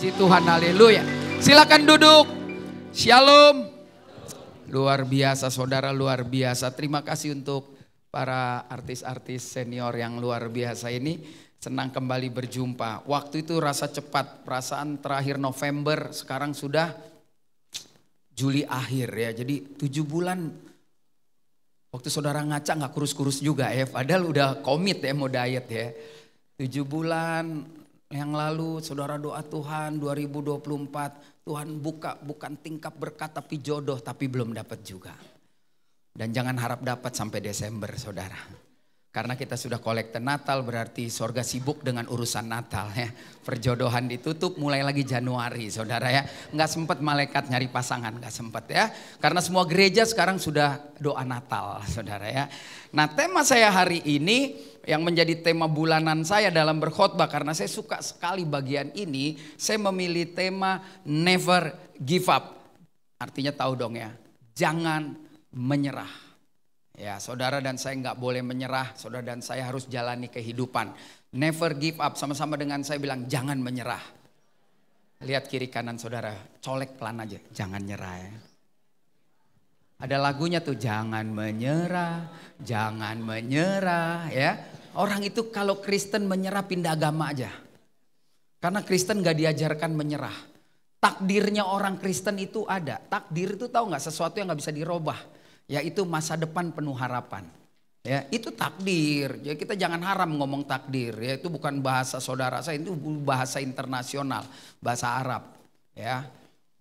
Puji Tuhan, haleluya. Silakan duduk. Shalom. Luar biasa saudara, luar biasa. Terima kasih untuk para artis-artis senior yang luar biasa ini. Senang kembali berjumpa. Waktu itu rasa cepat, perasaan terakhir November, sekarang sudah Juli akhir ya. Jadi 7 bulan waktu saudara ngaca gak kurus-kurus juga ya. Padahal udah komit ya mau diet ya. 7 bulan yang lalu saudara doa Tuhan 2024. Tuhan buka bukan tingkap berkat tapi jodoh, tapi belum dapat juga. Dan jangan harap dapat sampai Desember saudara. Karena kita sudah kolekte Natal berarti sorga sibuk dengan urusan Natal ya. Perjodohan ditutup mulai lagi Januari saudara ya. Nggak sempat malaikat nyari pasangan, nggak sempat ya. Karena semua gereja sekarang sudah doa Natal saudara ya. Nah tema saya hari ini yang menjadi tema bulanan saya dalam berkhotbah, karena saya suka sekali bagian ini, saya memilih tema never give up. Artinya tahu dong ya, jangan menyerah. Ya, saudara dan saya nggak boleh menyerah, saudara dan saya harus jalani kehidupan. Never give up, sama-sama dengan saya bilang jangan menyerah. Lihat kiri kanan saudara, colek pelan aja, jangan nyerah ya. Ada lagunya tuh, jangan menyerah ya. Orang itu kalau Kristen menyerah pindah agama aja. Karena Kristen gak diajarkan menyerah. Takdirnya orang Kristen itu ada. Takdir itu tahu gak, sesuatu yang gak bisa dirubah. Yaitu masa depan penuh harapan. Ya, itu takdir. Jadi kita jangan haram ngomong takdir. Ya, itu bukan bahasa saudara saya, itu bahasa internasional, bahasa Arab. Ya,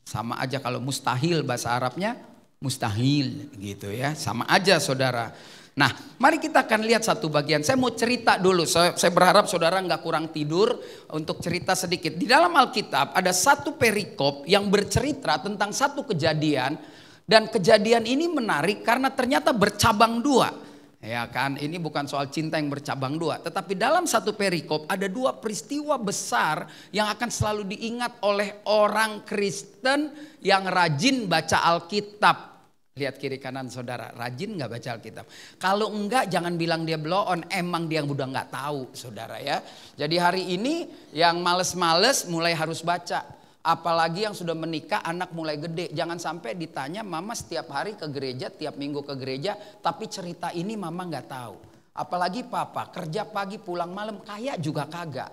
sama aja kalau mustahil bahasa Arabnya mustahil gitu ya. Sama aja saudara. Nah mari kita akan lihat satu bagian. Saya mau cerita dulu. Saya berharap saudara nggak kurang tidur untuk cerita sedikit. Di dalam Alkitab ada satu perikop yang bercerita tentang satu kejadian. Dan kejadian ini menarik karena ternyata bercabang dua. Ya kan, ini bukan soal cinta yang bercabang dua. Tetapi dalam satu perikop ada dua peristiwa besar yang akan selalu diingat oleh orang Kristen yang rajin baca Alkitab. Lihat kiri kanan saudara, rajin gak baca Alkitab? Kalau enggak jangan bilang dia blow on, emang dia udah gak tahu saudara ya. Jadi hari ini yang males-males mulai harus baca. Apalagi yang sudah menikah, anak mulai gede. Jangan sampai ditanya, mama setiap hari ke gereja, tiap minggu ke gereja, tapi cerita ini mama gak tahu. Apalagi papa, kerja pagi pulang malam, kaya juga kagak.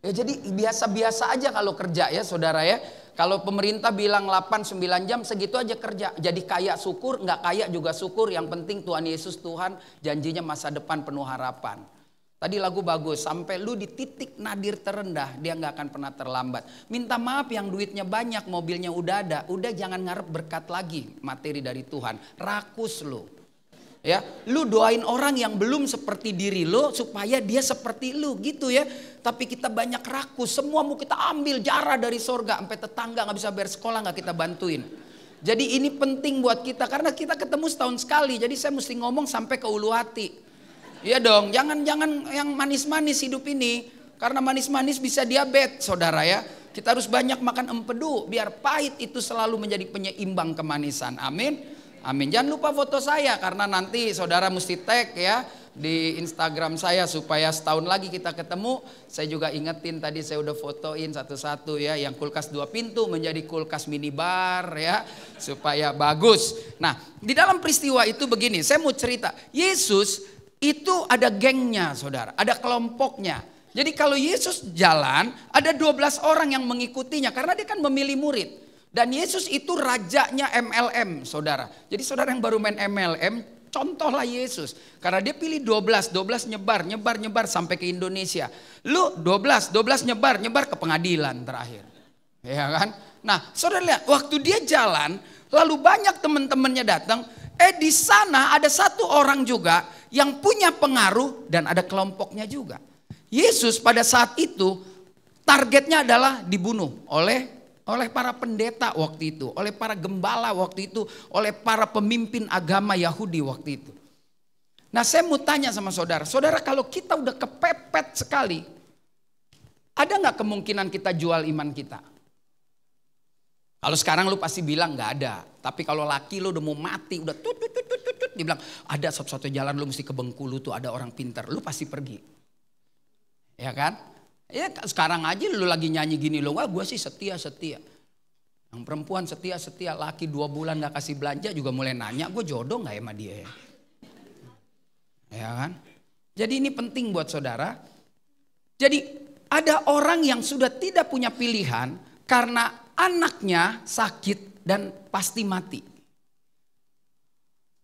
Ya jadi biasa-biasa aja kalau kerja ya saudara ya. Kalau pemerintah bilang 8-9 jam segitu aja kerja. Jadi kaya syukur, nggak kaya juga syukur. Yang penting Tuhan Yesus Tuhan janjinya masa depan penuh harapan. Tadi lagu bagus, sampai lu di titik nadir terendah dia nggak akan pernah terlambat. Minta maaf yang duitnya banyak, mobilnya udah ada. Udah jangan ngarep berkat lagi materi dari Tuhan. Rakus lu. Ya, lu doain orang yang belum seperti diri lu supaya dia seperti lu gitu ya. Tapi kita banyak rakus, semua mau kita ambil jarah dari sorga. Sampai tetangga gak bisa bayar sekolah gak kita bantuin. Jadi ini penting buat kita karena kita ketemu setahun sekali. Jadi saya mesti ngomong sampai ke ulu hati. Iya dong, jangan yang manis-manis hidup ini. Karena manis-manis bisa diabetes saudara ya. Kita harus banyak makan empedu biar pahit itu selalu menjadi penyeimbang kemanisan. Amin. Amin. Jangan lupa foto saya karena nanti saudara mesti tag ya di Instagram saya supaya setahun lagi kita ketemu. Saya juga ingetin tadi saya udah fotoin satu-satu ya, yang kulkas 2 pintu menjadi kulkas minibar ya supaya bagus. Nah di dalam peristiwa itu begini, saya mau cerita. Yesus itu ada gengnya saudara, ada kelompoknya. Jadi kalau Yesus jalan ada 12 orang yang mengikutinya karena dia kan memilih murid. Dan Yesus itu rajanya MLM saudara. Jadi saudara yang baru main MLM, contohlah Yesus. Karena dia pilih 12 nyebar sampai ke Indonesia. Lu 12 nyebar ke pengadilan terakhir. Ya kan? Nah saudara lihat, waktu dia jalan, lalu banyak teman-temannya datang. Di sana ada satu orang juga yang punya pengaruh dan ada kelompoknya juga. Yesus pada saat itu targetnya adalah dibunuh oleh para pendeta waktu itu, oleh para gembala waktu itu, oleh para pemimpin agama Yahudi waktu itu. Nah saya mau tanya sama saudara, kalau kita udah kepepet sekali, ada gak kemungkinan kita jual iman kita? Kalau sekarang lu pasti bilang gak ada, tapi kalau laki lu udah mau mati, udah dia bilang ada satu-satu jalan lu mesti ke Bengkulu tuh ada orang pintar, lu pasti pergi. Ya kan? Ya sekarang aja lu lagi nyanyi gini lo, wah gue sih setia. Yang perempuan setia, laki 2 bulan gak kasih belanja juga mulai nanya, gue jodoh gak ya sama dia ya? Ya kan? Jadi ini penting buat saudara. Jadi ada orang yang sudah tidak punya pilihan karena anaknya sakit dan pasti mati.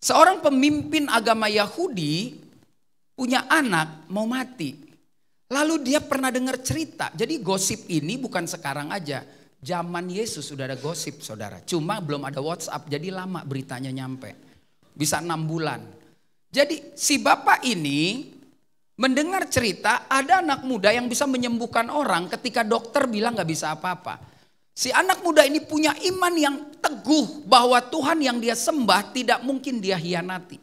Seorang pemimpin agama Yahudi punya anak mau mati. Lalu dia pernah dengar cerita. Jadi gosip ini bukan sekarang aja. Zaman Yesus sudah ada gosip saudara. Cuma belum ada WhatsApp, jadi lama beritanya nyampe. Bisa 6 bulan. Jadi si bapak ini mendengar cerita ada anak muda yang bisa menyembuhkan orang ketika dokter bilang gak bisa apa-apa. Si anak muda ini punya iman yang teguh bahwa Tuhan yang dia sembah tidak mungkin dia hianati.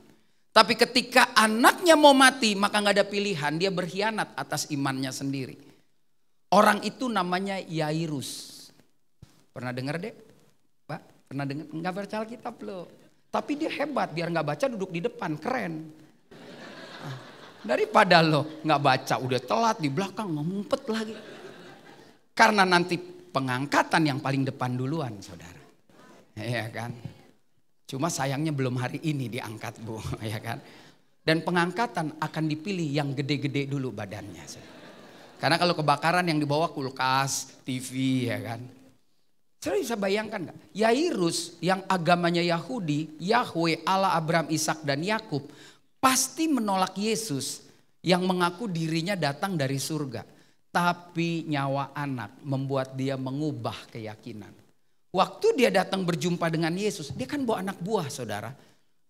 Tapi ketika anaknya mau mati maka gak ada pilihan, dia berkhianat atas imannya sendiri. Orang itu namanya Yairus. Pernah dengar deh? Pak, pernah dengar? Gak baca Alkitab loh. Tapi dia hebat, biar gak baca duduk di depan, keren. Daripada lo gak baca udah telat di belakang ngumpet lagi. Karena nanti pengangkatan yang paling depan duluan saudara. Iya kan? Cuma sayangnya belum hari ini diangkat bu, ya kan? Dan pengangkatan akan dipilih yang gede-gede dulu badannya. Karena kalau kebakaran yang dibawa kulkas, TV, ya kan? Saudara bisa bayangkan gak? Yairus yang agamanya Yahudi, Yahweh, Allah Abraham, Ishak dan Yakub pasti menolak Yesus yang mengaku dirinya datang dari surga. Tapi nyawa anak membuat dia mengubah keyakinan. Waktu dia datang berjumpa dengan Yesus, dia kan bawa anak buah saudara.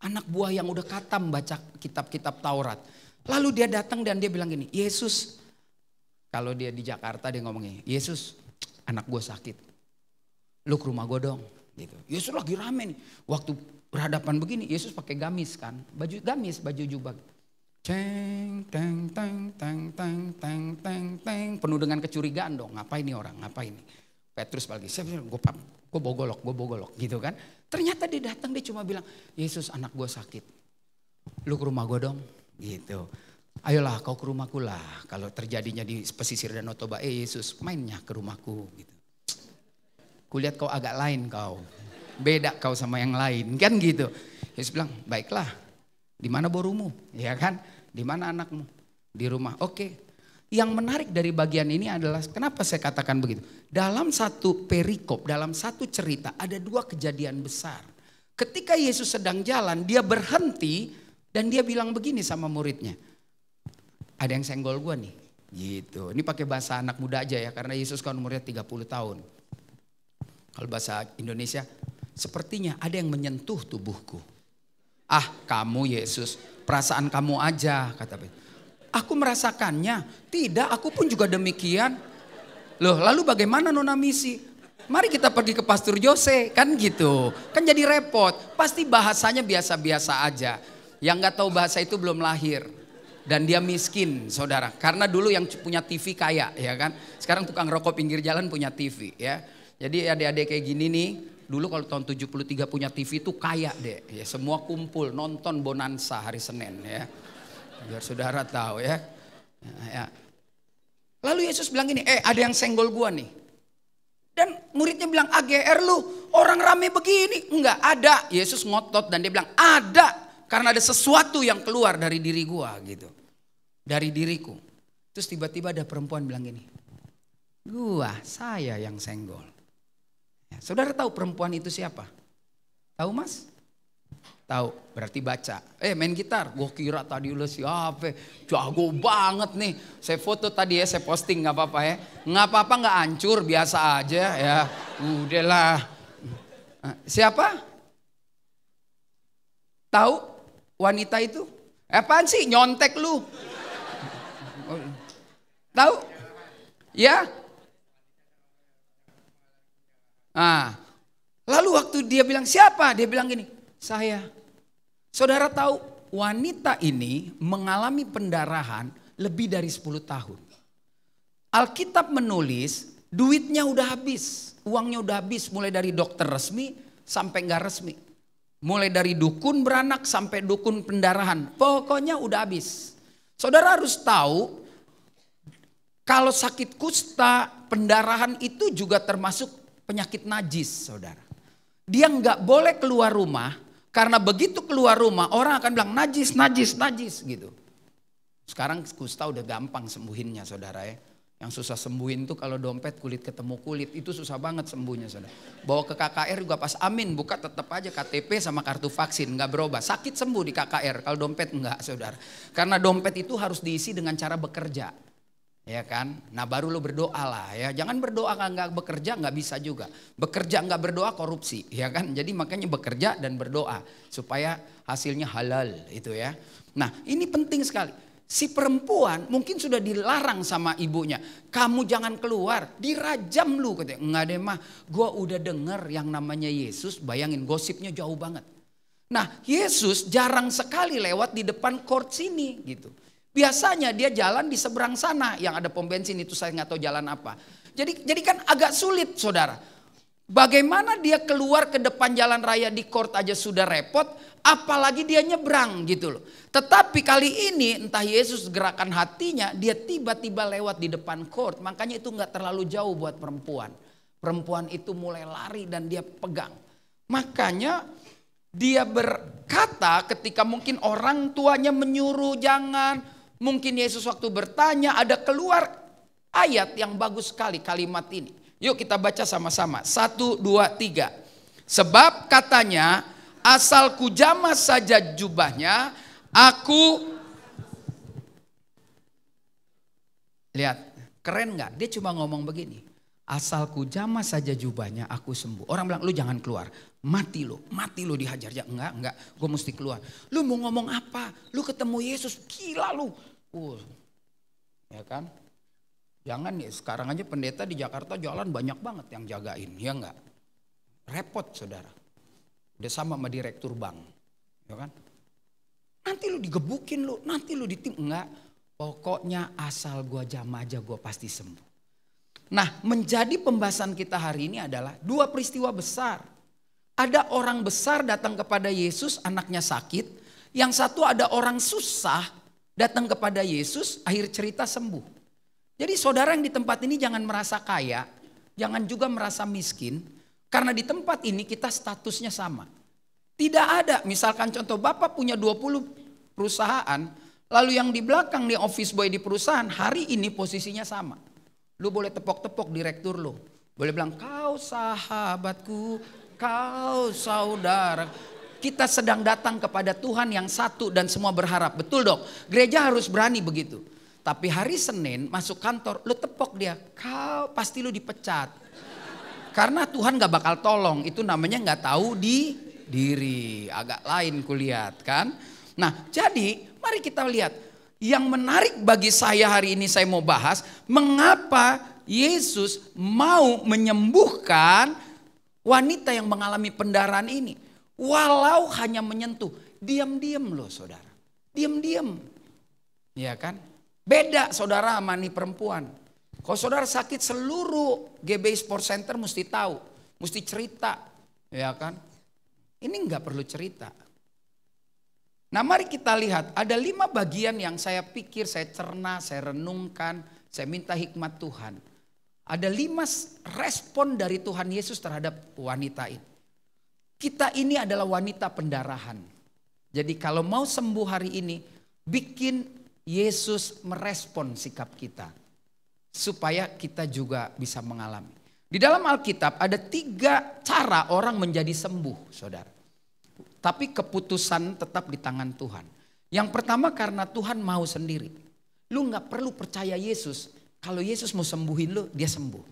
Anak buah yang udah khatam baca kitab-kitab Taurat. Lalu dia datang dan dia bilang gini, Yesus, kalau dia di Jakarta dia ngomongnya, Yesus anak gue sakit. Lu ke rumah gue dong. Gitu. Yesus lagi rame nih. Waktu berhadapan begini, Yesus pakai gamis kan. Baju jubah. Ceng, teng, teng, teng, teng, teng, teng, teng. Penuh dengan kecurigaan dong. Ngapain nih orang, ngapain nih. Petrus lagi, gue bogolok gitu kan. Ternyata dia datang, dia cuma bilang, Yesus anak gue sakit. Lu ke rumah gue dong gitu. Ayolah kau ke rumahku lah. Kalau terjadinya di pesisir Danau Toba, Yesus mainnya ke rumahku gitu. Kulihat kau agak lain kau. Beda kau sama yang lain kan gitu. Yesus bilang, baiklah. Di mana borumu? Ya kan? Di mana anakmu? Di rumah. Oke. Yang menarik dari bagian ini adalah kenapa saya katakan begitu. Dalam satu perikop, dalam satu cerita ada 2 kejadian besar. Ketika Yesus sedang jalan, dia berhenti dan dia bilang begini sama muridnya. Ada yang senggol gua nih. Gitu. Ini pakai bahasa anak muda aja ya, karena Yesus kan umurnya 30 tahun. Kalau bahasa Indonesia, sepertinya ada yang menyentuh tubuhku. Ah, kamu Yesus, perasaan kamu aja, kata Petrus. Aku merasakannya. Tidak, aku pun juga demikian. Loh, lalu bagaimana nona misi? Mari kita pergi ke Pastor Jose, kan gitu. Kan jadi repot. Pasti bahasanya biasa-biasa aja. Yang gak tahu bahasa itu belum lahir. Dan dia miskin, saudara. Karena dulu yang punya TV kaya, ya kan. Sekarang tukang rokok pinggir jalan punya TV, ya. Jadi adik-adik kayak gini nih. Dulu kalau tahun 73 punya TV itu kaya deh. Ya, semua kumpul nonton Bonanza hari Senin, ya. Biar saudara tahu ya. Ya. Lalu Yesus bilang gini, ada yang senggol gua nih. Dan muridnya bilang, AGR lu, orang rame begini. Enggak ada. Yesus ngotot dan dia bilang, ada. Karena ada sesuatu yang keluar dari diri gua gitu. Dari diriku. Terus tiba-tiba ada perempuan bilang gini, saya yang senggol. Ya, saudara tahu perempuan itu siapa? Tahu mas? Tahu, berarti baca. Main gitar, gue kira tadi lu siapa, jago banget nih. Saya foto tadi ya, saya posting gak apa-apa ya. Gak apa-apa gak hancur, biasa aja ya. Udahlah. Siapa? Tahu wanita itu? Apaan sih nyontek lu? Tahu? Ya? Lalu waktu dia bilang siapa? Dia bilang gini, saya. Saudara tahu wanita ini mengalami pendarahan lebih dari 10 tahun. Alkitab menulis duitnya udah habis, uangnya udah habis mulai dari dokter resmi sampai gak resmi. Mulai dari dukun beranak sampai dukun pendarahan, pokoknya udah habis. Saudara harus tahu Kalau sakit kusta, pendarahan itu juga termasuk penyakit najis, saudara. Dia nggak boleh keluar rumah, karena begitu keluar rumah orang akan bilang najis, najis, najis gitu. Sekarang kusta udah gampang sembuhinnya, saudara ya. Yang susah sembuhin tuh kalau dompet kulit ketemu kulit, itu susah banget sembuhnya, saudara. Bawa ke KKR juga pas amin, buka tetap aja KTP sama kartu vaksin, nggak berubah. Sakit sembuh di KKR, kalau dompet enggak, saudara. Karena dompet itu harus diisi dengan cara bekerja. Ya kan, nah baru lo berdoa lah ya. Jangan berdoa nggak bekerja, nggak bisa juga. Bekerja nggak berdoa korupsi, ya kan. Jadi makanya bekerja dan berdoa supaya hasilnya halal itu ya. Nah ini penting sekali. Si perempuan mungkin sudah dilarang sama ibunya, kamu jangan keluar, dirajam lu katanya. Enggak deh mah, gue udah denger yang namanya Yesus. Bayangin gosipnya jauh banget. Nah Yesus jarang sekali lewat di depan court sini gitu. Biasanya dia jalan di seberang sana yang ada pom bensin, itu saya nggak tahu jalan apa. Jadi kan agak sulit, saudara. Bagaimana dia keluar ke depan jalan raya di court aja sudah repot, apalagi dia nyebrang gitu loh. Tetapi kali ini entah Yesus gerakan hatinya, dia tiba-tiba lewat di depan court. Makanya itu nggak terlalu jauh buat perempuan. Perempuan itu mulai lari dan dia pegang. Makanya dia berkata ketika mungkin orang tuanya menyuruh jangan. Mungkin Yesus waktu bertanya ada keluar ayat yang bagus sekali kalimat ini. Yuk kita baca sama-sama. 1, 2, 3. Sebab katanya asal kujamah saja jubahnya aku. Lihat keren gak? Dia cuma ngomong begini. Asal kujamah saja jubahnya aku sembuh. Orang bilang lu jangan keluar. Mati lu dihajar. Ya enggak, gue mesti keluar. Lu mau ngomong apa? Lu ketemu Yesus, gila lu. Ya kan? Jangan nih, sekarang aja pendeta di Jakarta jalan banyak banget yang jagain, ya enggak? Repot saudara. Udah sama direktur bank, ya kan? Nanti lu digebukin lu, nanti lu enggak. Pokoknya asal gua jamah aja gua pasti sembuh. Nah menjadi pembahasan kita hari ini adalah dua peristiwa besar. Ada orang besar datang kepada Yesus, anaknya sakit. Yang satu ada orang susah datang kepada Yesus, akhir cerita sembuh. Jadi saudara yang di tempat ini jangan merasa kaya, jangan juga merasa miskin. Karena di tempat ini kita statusnya sama. Tidak ada, misalkan contoh Bapak punya 20 perusahaan, lalu yang di belakang nih office boy di perusahaan, hari ini posisinya sama. Lu boleh tepok-tepok direktur lu. Boleh bilang, kau sahabatku, kau saudara. Kita sedang datang kepada Tuhan yang satu dan semua berharap. Betul dong, gereja harus berani begitu. Tapi hari Senin masuk kantor, lu tepok dia, kau pasti lu dipecat. Karena Tuhan gak bakal tolong, itu namanya gak tahu diri. Agak lain kulihat kan. Nah jadi mari kita lihat. Yang menarik bagi saya hari ini saya mau bahas, mengapa Yesus mau menyembuhkan wanita yang mengalami pendarahan ini. Walau hanya menyentuh, diam-diam loh saudara. Diam-diam. Ya kan? Beda saudara sama nih perempuan. Kalau saudara sakit seluruh GBI Sport Center mesti tahu. Mesti cerita. Ya kan? Ini enggak perlu cerita. Nah mari kita lihat ada 5 bagian yang saya pikir, saya cerna, saya renungkan. Saya minta hikmat Tuhan. Ada 5 respon dari Tuhan Yesus terhadap wanita ini. Kita ini adalah wanita pendarahan. Jadi kalau mau sembuh hari ini, bikin Yesus merespon sikap kita. Supaya kita juga bisa mengalami. Di dalam Alkitab ada 3 cara orang menjadi sembuh, saudara. Tapi keputusan tetap di tangan Tuhan. Yang pertama karena Tuhan mau sendiri. Lu gak perlu percaya Yesus. Kalau Yesus mau sembuhin lu, dia sembuh.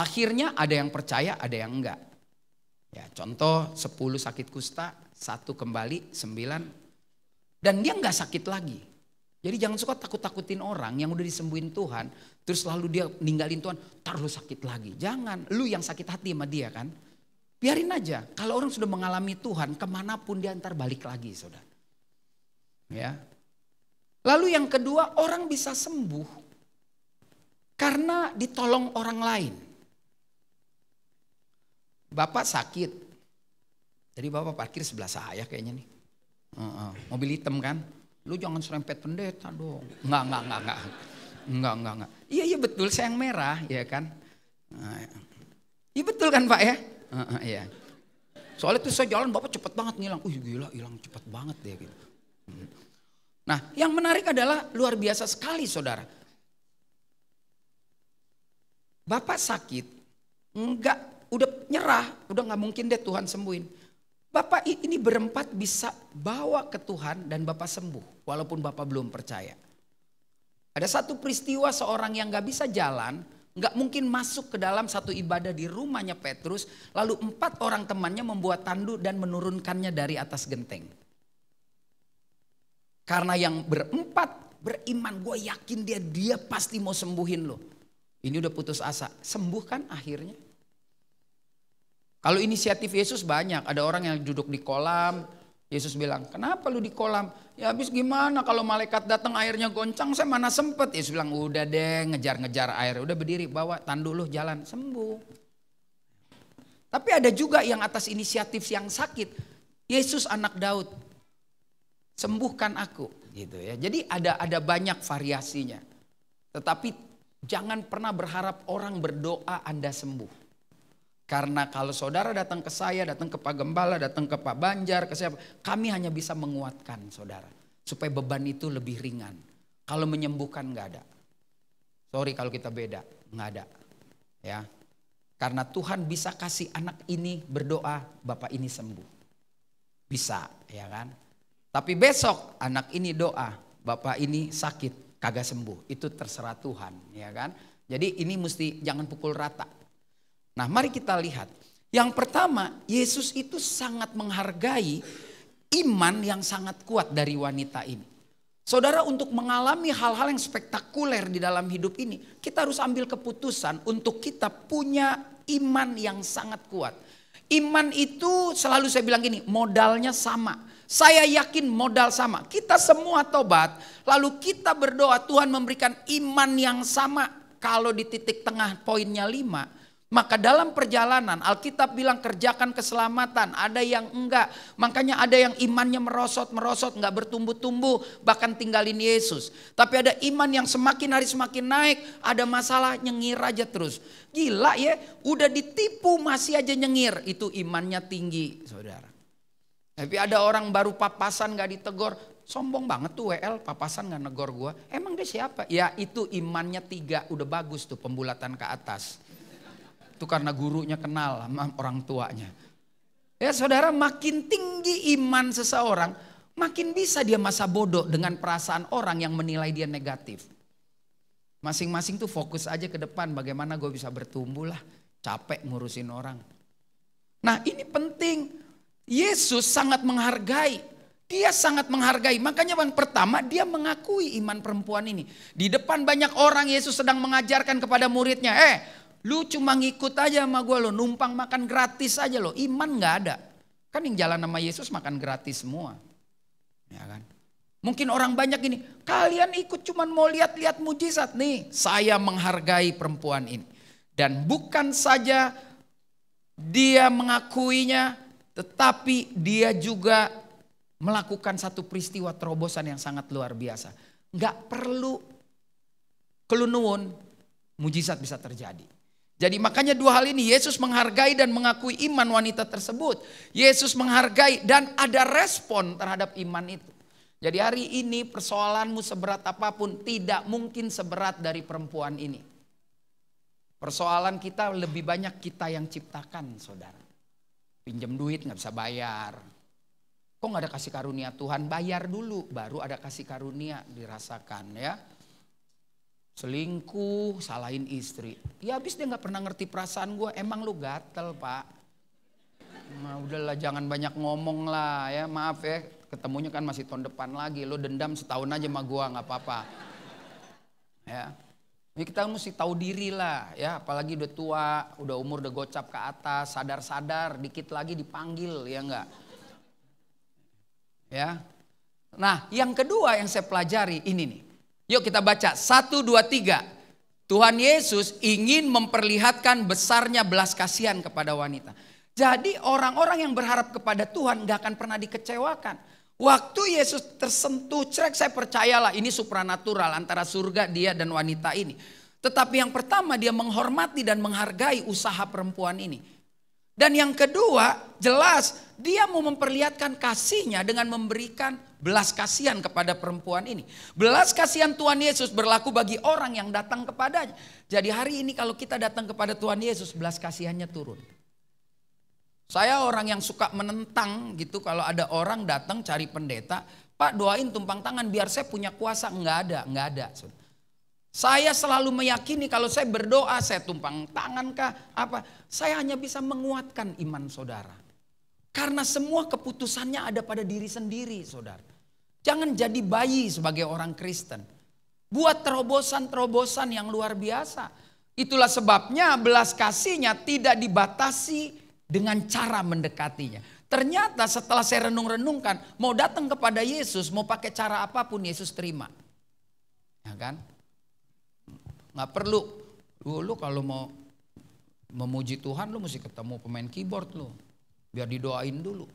Akhirnya ada yang percaya, ada yang enggak. Ya, contoh 10 sakit kusta, 1 kembali, 9. Dan dia enggak sakit lagi. Jadi jangan suka takut-takutin orang yang udah disembuhin Tuhan. Terus lalu dia ninggalin Tuhan, ntar lu sakit lagi. Jangan, lu yang sakit hati sama dia kan. Biarin aja, kalau orang sudah mengalami Tuhan, kemanapun dia ntar balik lagi saudara. Ya. Lalu yang kedua, orang bisa sembuh karena ditolong orang lain. Bapak sakit, jadi bapak parkir sebelah saya kayaknya nih. Mobil hitam kan, lu jangan serempet pendeta dong. Enggak. Enggak. Iya betul, saya yang merah, ya kan. Iya betul kan Pak ya? Iya. Soalnya tuh saya jalan Bapak cepet banget ngilang. Gila hilang cepet banget ya gitu. Nah yang menarik adalah luar biasa sekali saudara. Bapak sakit, udah nyerah, udah gak mungkin deh Tuhan sembuhin. Bapak ini berempat bisa bawa ke Tuhan dan Bapak sembuh walaupun Bapak belum percaya. Ada satu peristiwa seorang yang gak bisa jalan, gak mungkin masuk ke dalam satu ibadah di rumahnya Petrus. Lalu 4 orang temannya membuat tandu dan menurunkannya dari atas genteng. Karena yang berempat beriman, gue yakin dia pasti mau sembuhin lo. Ini udah putus asa, sembuh kan akhirnya. Kalau inisiatif Yesus banyak, ada orang yang duduk di kolam. Yesus bilang, kenapa lu di kolam? Ya habis gimana kalau malaikat datang airnya goncang, saya mana sempet. Yesus bilang, udah deh ngejar-ngejar air. Udah berdiri bawa tandu lu jalan, sembuh. Tapi ada juga yang atas inisiatif yang sakit. Yesus anak Daud, sembuhkan aku. Gitu ya. Jadi ada banyak variasinya. Tetapi jangan pernah berharap orang berdoa Anda sembuh. Karena kalau saudara datang ke saya, datang ke Pak Gembala, datang ke Pak Banjar, ke siapa, kami hanya bisa menguatkan saudara. Supaya beban itu lebih ringan. Kalau menyembuhkan gak ada. Sorry kalau kita beda, gak ada. Ya. Karena Tuhan bisa kasih anak ini berdoa, Bapak ini sembuh. Bisa, ya kan. Tapi besok anak ini doa, Bapak ini sakit, kagak sembuh. Itu terserah Tuhan, ya kan. Jadi ini mesti jangan pukul rata. Nah mari kita lihat. Yang pertama, Yesus itu sangat menghargai iman yang sangat kuat dari wanita ini. Saudara, untuk mengalami hal-hal yang spektakuler di dalam hidup ini, kita harus ambil keputusan untuk kita punya iman yang sangat kuat. Iman itu selalu saya bilang gini, modalnya sama. Saya yakin modal sama. Kita semua tobat, lalu kita berdoa Tuhan memberikan iman yang sama. Kalau di titik tengah poinnya 5, maka dalam perjalanan Alkitab bilang kerjakan keselamatan. Ada yang enggak. Makanya ada yang imannya merosot, enggak bertumbuh-tumbuh. Bahkan tinggalin Yesus. Tapi ada iman yang semakin hari semakin naik. Ada masalah nyengir aja terus. Gila ya. Udah ditipu masih aja nyengir. Itu imannya tinggi saudara. Tapi ada orang baru papasan gak ditegor. Sombong banget tuh WL, papasan gak negor gua. Emang dia siapa? Ya itu imannya 3. Udah bagus tuh pembulatan ke atas. Itu karena gurunya kenal sama orang tuanya. Ya saudara, makin tinggi iman seseorang, makin bisa dia masa bodoh dengan perasaan orang yang menilai dia negatif. Masing-masing tuh fokus aja ke depan, bagaimana gue bisa bertumbuh lah. Capek ngurusin orang. Nah ini penting, Yesus sangat menghargai. Dia sangat menghargai, makanya yang pertama dia mengakui iman perempuan ini. Di depan banyak orang Yesus sedang mengajarkan kepada muridnya, lu cuma ngikut aja sama gue lo, numpang makan gratis aja lo, iman gak ada. Kan yang jalan sama Yesus makan gratis semua. Ya kan? Mungkin orang banyak ini, kalian ikut cuma mau lihat-lihat mujizat nih. Saya menghargai perempuan ini. Dan bukan saja dia mengakuinya, tetapi dia juga melakukan satu peristiwa terobosan yang sangat luar biasa. Gak perlu kelunuun, mujizat bisa terjadi. Jadi makanya 2 hal ini, Yesus menghargai dan mengakui iman wanita tersebut. Yesus menghargai dan ada respon terhadap iman itu. Jadi hari ini persoalanmu seberat apapun tidak mungkin seberat dari perempuan ini. Persoalan kita lebih banyak kita yang ciptakan saudara. Pinjam duit gak bisa bayar. Kok gak ada kasih karunia Tuhan? Bayar dulu baru ada kasih karunia dirasakan ya. Selingkuh, salahin istri. Ya habis dia gak pernah ngerti perasaan gue. Emang lu gatel pak. Nah udahlah jangan banyak ngomong lah ya. Maaf ya, ketemunya kan masih tahun depan lagi. Lu dendam setahun aja sama gue gak apa-apa. Ya. Ini kita mesti tahu diri lah ya. Apalagi udah tua, udah umur udah gocap ke atas. Sadar-sadar dikit lagi dipanggil ya enggak. Ya. Nah yang kedua yang saya pelajari ini nih. Yuk kita baca 1, 2, 3. Tuhan Yesus ingin memperlihatkan besarnya belas kasihan kepada wanita. Jadi orang-orang yang berharap kepada Tuhan gak akan pernah dikecewakan. Waktu Yesus tersentuh, saya percayalah ini supranatural antara surga dia dan wanita ini. Tetapi yang pertama dia menghormati dan menghargai usaha perempuan ini. Dan yang kedua jelas dia mau memperlihatkan kasihnya dengan memberikan belas kasihan kepada perempuan ini. Belas kasihan Tuhan Yesus berlaku bagi orang yang datang kepadanya. Jadi hari ini kalau kita datang kepada Tuhan Yesus, belas kasihannya turun. Saya orang yang suka menentang gitu kalau ada orang datang cari pendeta, Pak doain tumpang tangan biar saya punya kuasa. Enggak ada. Saya selalu meyakini kalau saya berdoa, saya tumpang tangan kah apa, saya hanya bisa menguatkan iman saudara. Karena semua keputusannya ada pada diri sendiri saudara. Jangan jadi bayi sebagai orang Kristen. Buat terobosan-terobosan yang luar biasa. Itulah sebabnya belas kasihnya tidak dibatasi dengan cara mendekatinya. Ternyata setelah saya renung-renungkan, mau datang kepada Yesus, mau pakai cara apapun Yesus terima. Ya kan? Nggak perlu. Lu kalau mau memuji Tuhan, lu mesti ketemu pemain keyboard lu. Biar didoain dulu.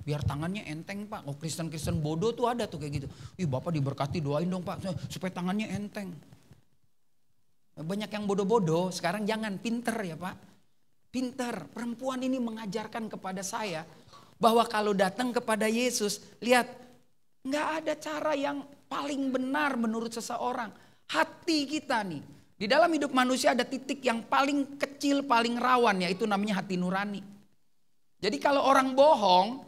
Biar tangannya enteng Pak. Oh Kristen-Kristen bodoh tuh ada tuh kayak gitu. Ih Bapak diberkati doain dong Pak. Supaya tangannya enteng. Banyak yang bodoh-bodoh. Sekarang jangan, pinter ya Pak. Pintar, perempuan ini mengajarkan kepada saya bahwa kalau datang kepada Yesus, lihat, nggak ada cara yang paling benar menurut seseorang. Hati kita nih, di dalam hidup manusia ada titik yang paling kecil, paling rawan, yaitu namanya hati nurani. Jadi kalau orang bohong,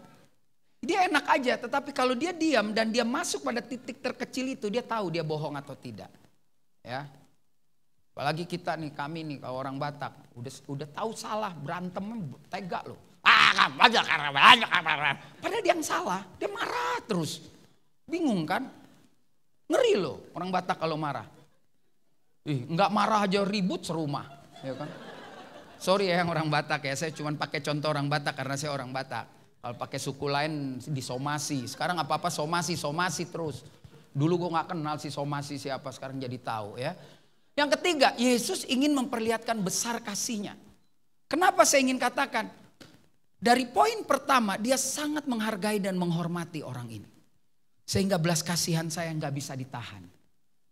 dia enak aja, tetapi kalau dia diam dan dia masuk pada titik terkecil itu, dia tahu dia bohong atau tidak. Ya. Apalagi kita nih, kami nih kalau orang Batak udah tahu salah, berantem tega loh. Padahal dia yang salah, dia marah terus. Bingung kan? Ngeri loh orang Batak kalau marah. Nggak marah aja ribut serumah, ya kan? Sorry ya yang orang Batak ya, saya cuma pakai contoh orang Batak karena saya orang Batak. Kalau pakai suku lain disomasi. Sekarang apa-apa somasi terus. Dulu gue nggak kenal si somasi siapa, sekarang jadi tahu ya. Yang ketiga, Yesus ingin memperlihatkan besar kasihnya. Kenapa saya ingin katakan? Dari poin pertama, dia sangat menghargai dan menghormati orang ini. Sehingga belas kasihan saya nggak bisa ditahan.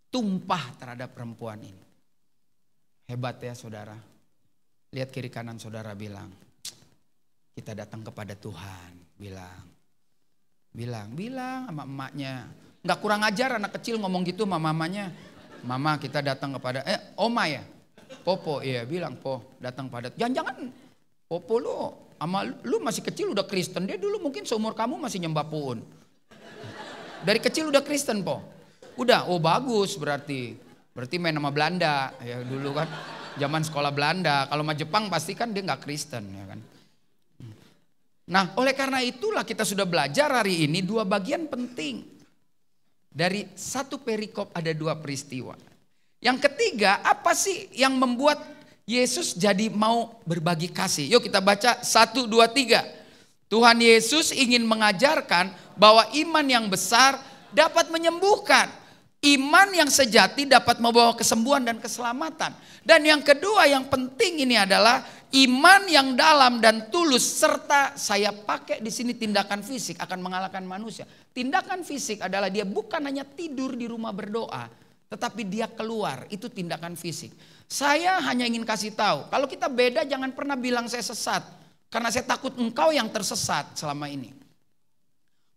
Tumpah terhadap perempuan ini. Hebat ya saudara. Lihat kiri kanan saudara, bilang, kita datang kepada Tuhan. Bilang sama emaknya. Nggak kurang ajar anak kecil ngomong gitu sama mamanya. Mama kita datang kepada, oma ya, Popo, iya bilang Po datang pada, jangan-jangan Popo lu masih kecil udah Kristen, dia dulu mungkin seumur kamu masih nyembah Puun. Dari kecil udah Kristen Po, udah, oh bagus berarti main sama Belanda ya dulu kan, zaman sekolah Belanda, kalau sama Jepang pasti kan dia nggak Kristen ya kan. Nah oleh karena itulah kita sudah belajar hari ini dua bagian penting. Dari satu perikop ada dua peristiwa. Yang ketiga, apa sih yang membuat Yesus jadi mau berbagi kasih? Yuk kita baca 1, 2, 3. Tuhan Yesus ingin mengajarkan bahwa iman yang besar dapat menyembuhkan. Iman yang sejati dapat membawa kesembuhan dan keselamatan. Dan yang kedua yang penting ini adalah iman yang dalam dan tulus, serta saya pakai di sini tindakan fisik akan mengalahkan manusia. Tindakan fisik adalah dia bukan hanya tidur di rumah berdoa, tetapi dia keluar, itu tindakan fisik. Saya hanya ingin kasih tahu, kalau kita beda jangan pernah bilang saya sesat, karena saya takut engkau yang tersesat selama ini.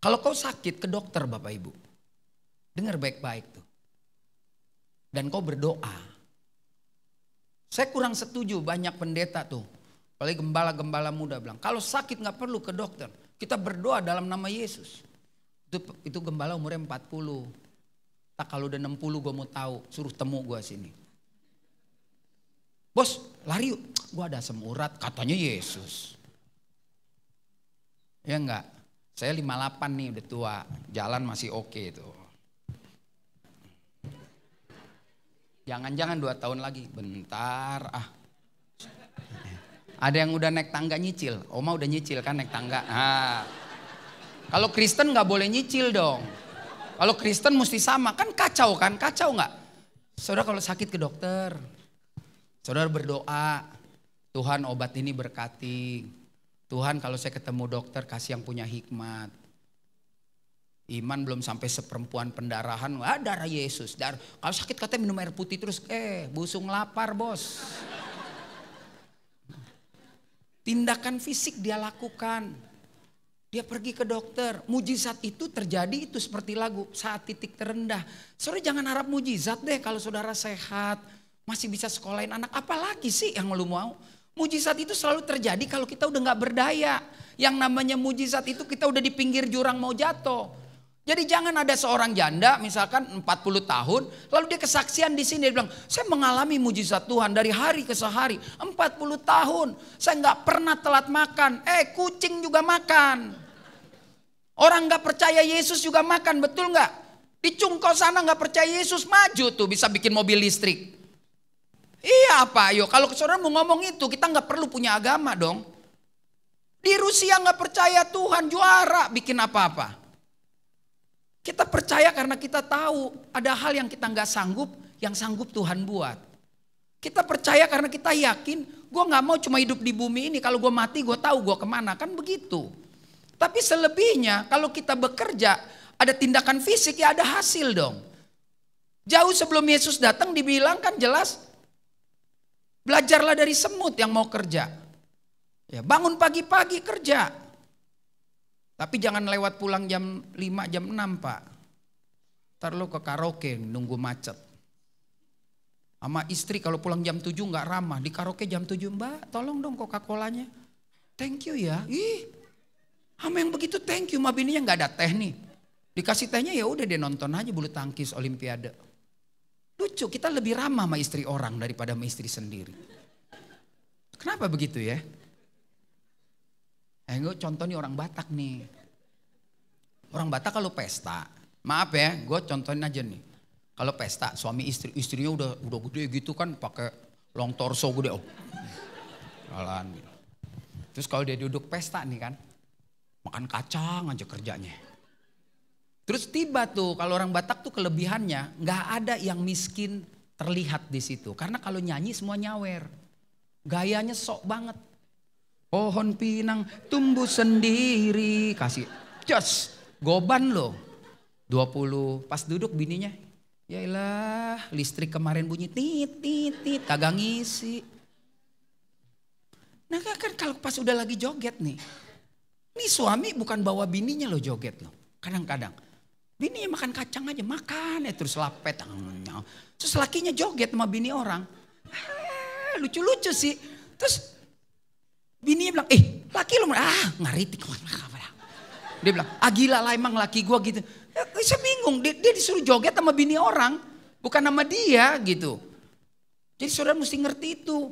Kalau kau sakit ke dokter Bapak Ibu, dengar baik-baik tuh. Dan kau berdoa. Saya kurang setuju banyak pendeta tuh, apalagi gembala-gembala muda bilang, kalau sakit gak perlu ke dokter, kita berdoa dalam nama Yesus. Itu gembala umurnya 40. Tak kalau udah 60 gue mau tahu, suruh temu gue sini. Bos lari yuk, gue ada asam urat, katanya Yesus. Ya enggak, saya 58 nih udah tua, jalan masih oke tuh. Jangan-jangan 2 tahun lagi, bentar Ada yang udah naik tangga nyicil, Oma udah nyicil kan naik tangga. Nah, kalau Kristen nggak boleh nyicil dong. Kalau Kristen mesti sama, kan kacau nggak? Saudara kalau sakit ke dokter, saudara berdoa, Tuhan obat ini berkati. Tuhan kalau saya ketemu dokter kasih yang punya hikmat. Iman belum sampai seperempuan pendarahan, darah Yesus. Kalau sakit katanya minum air putih terus, busung lapar bos. Tindakan fisik dia lakukan. Dia pergi ke dokter. Mujizat itu terjadi itu seperti lagu, saat titik terendah. Saudara jangan harap mujizat deh kalau saudara sehat, masih bisa sekolahin anak. Apalagi sih yang lu mau? Mujizat itu selalu terjadi kalau kita udah gak berdaya. Yang namanya mujizat itu kita udah di pinggir jurang mau jatuh. Jadi jangan ada seorang janda misalkan 40 tahun lalu dia kesaksian di sini dia bilang saya mengalami mujizat Tuhan dari hari ke hari 40 tahun saya nggak pernah telat makan, kucing juga makan. Orang nggak percaya Yesus juga makan, betul nggak? Di Cungko sana nggak percaya Yesus maju tuh bisa bikin mobil listrik. Iya apa ayo kalau saudara mau ngomong itu kita nggak perlu punya agama dong. Di Rusia nggak percaya Tuhan juara bikin apa-apa. Kita percaya karena kita tahu ada hal yang kita nggak sanggup, yang sanggup Tuhan buat. Kita percaya karena kita yakin, gue nggak mau cuma hidup di bumi ini. Kalau gue mati, gue tahu gue kemana, kan begitu. Tapi selebihnya, kalau kita bekerja, ada tindakan fisik ya ada hasil dong. Jauh sebelum Yesus datang, dibilang kan jelas, belajarlah dari semut yang mau kerja. Ya, bangun pagi-pagi kerja. Tapi jangan lewat pulang jam 5, jam 6 Pak. Ntar lo ke karaoke nunggu macet. Sama istri kalau pulang jam 7 gak ramah. Di karaoke jam 7, Mbak tolong dong Coca-Colanya. Thank you ya. Sama yang begitu thank you. Ma bininya gak ada teh nih. Dikasih tehnya ya udah dia nonton aja bulu tangkis olimpiade. Lucu kita lebih ramah sama istri orang daripada sama istri sendiri. Kenapa begitu ya? Gue contoh nih orang Batak nih. Orang Batak kalau pesta, maaf ya, gue contohin aja nih. Kalau pesta suami istrinya udah gede gitu kan pakai long torso gede. Jalan gitu. Terus kalau dia duduk pesta nih kan, makan kacang aja kerjanya. Terus tiba tuh kalau orang Batak tuh kelebihannya nggak ada yang miskin terlihat di situ. Karena kalau nyanyi semua nyawer. Gayanya sok banget. Pohon pinang tumbuh sendiri. Kasih jos goban loh. 20 pas duduk bininya. Yaelah listrik kemarin bunyi tit tit tit kagak ngisi. Nah kan kalau pas udah lagi joget nih. Nih suami bukan bawa bininya loh joget loh. Kadang-kadang. Bininya makan kacang aja makan ya terus lapet. Terus lakinya joget sama bini orang. Lucu-lucu sih. Terus bininya bilang, laki lu ngaritik. Dia bilang, gila lah emang laki gua gitu. Saya bingung, dia disuruh joget sama bini orang. Bukan sama dia gitu. Jadi saudara mesti ngerti itu.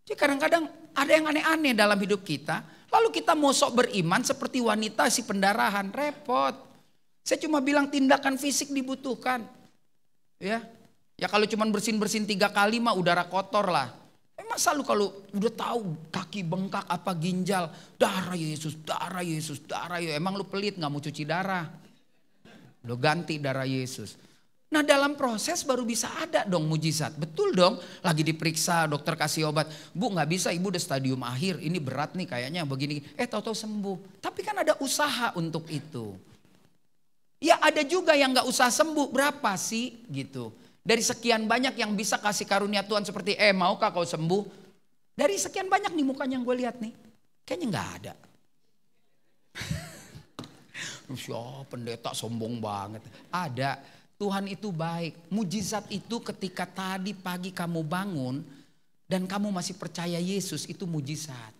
Jadi kadang-kadang ada yang aneh-aneh dalam hidup kita. Lalu kita mau sok beriman seperti wanita si pendarahan. Repot. Saya cuma bilang tindakan fisik dibutuhkan. Ya kalau cuma bersin-bersin 3 kali mah udara kotor lah. Masa lu kalau udah tahu kaki bengkak apa ginjal, darah Yesus, darah Yesus, darah Yesus. Emang lu pelit gak mau cuci darah? Lu ganti darah Yesus. Nah dalam proses baru bisa ada dong mujizat. Betul dong, lagi diperiksa dokter kasih obat. Bu gak bisa, ibu udah stadium akhir, ini berat nih kayaknya begini. Tahu-tahu sembuh. Tapi kan ada usaha untuk itu. Ya ada juga yang gak usah sembuh, berapa sih gitu. Dari sekian banyak yang bisa kasih karunia Tuhan seperti maukah kau sembuh? Dari sekian banyak nih mukanya yang gue lihat nih. Kayaknya gak ada. Pendeta sombong banget. Ada. Tuhan itu baik. Mujizat itu ketika tadi pagi kamu bangun. Dan kamu masih percaya Yesus itu mujizat.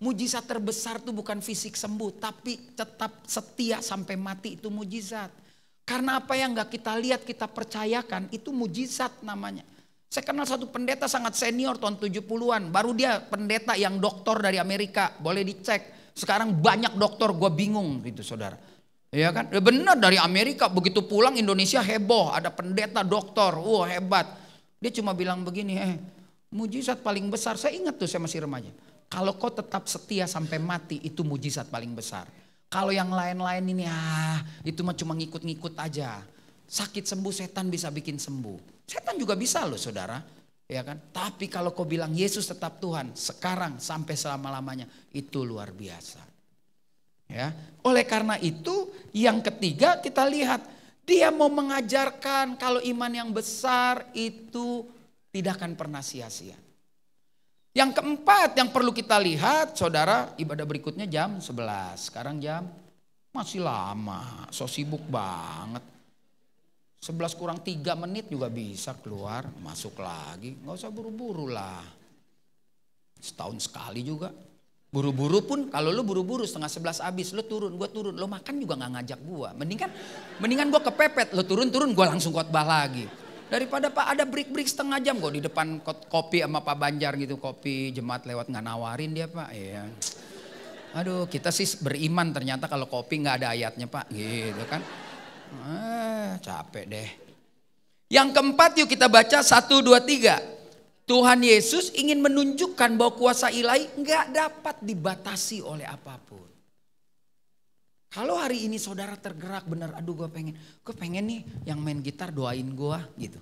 Mujizat terbesar itu bukan fisik sembuh. Tapi tetap setia sampai mati itu mujizat. Karena apa yang gak kita lihat, kita percayakan, itu mujizat namanya. Saya kenal satu pendeta sangat senior tahun 70-an. Baru dia pendeta yang doktor dari Amerika, boleh dicek. Sekarang banyak doktor, gue bingung gitu saudara. Ya kan, benar dari Amerika, begitu pulang Indonesia heboh. Ada pendeta doktor, hebat. Dia cuma bilang begini, mujizat paling besar, saya ingat tuh saya masih remaja. Kalau kau tetap setia sampai mati, itu mujizat paling besar. Kalau yang lain-lain ini itu mah cuma ngikut-ngikut aja. Sakit sembuh setan bisa bikin sembuh. Setan juga bisa loh saudara. Ya kan? Tapi kalau kau bilang Yesus tetap Tuhan sekarang sampai selama-lamanya itu luar biasa. Ya. Oleh karena itu yang ketiga kita lihat dia mau mengajarkan kalau iman yang besar itu tidak akan pernah sia-sia. Yang keempat yang perlu kita lihat saudara, ibadah berikutnya jam 11. Sekarang jam masih lama, so sibuk banget. 11 kurang 3 menit juga bisa keluar, masuk lagi. Gak usah buru-buru lah. Setahun sekali juga. Buru-buru pun kalau lu buru-buru setengah 11 habis, lu turun, gue turun. Lu makan juga gak ngajak gue. Mendingan gue kepepet, lu turun-turun gue langsung khotbah lagi. Daripada Pak ada break-break setengah jam gue di depan kopi sama Pak Banjar gitu. Kopi jemaat lewat gak nawarin dia Pak. Iya. Aduh kita sih beriman ternyata kalau kopi gak ada ayatnya Pak. Gitu kan. Capek deh. Yang keempat yuk kita baca 1, 2, 3. Tuhan Yesus ingin menunjukkan bahwa kuasa ilahi nggak dapat dibatasi oleh apapun. Kalau hari ini saudara tergerak benar, aduh gue pengen nih yang main gitar doain gue gitu.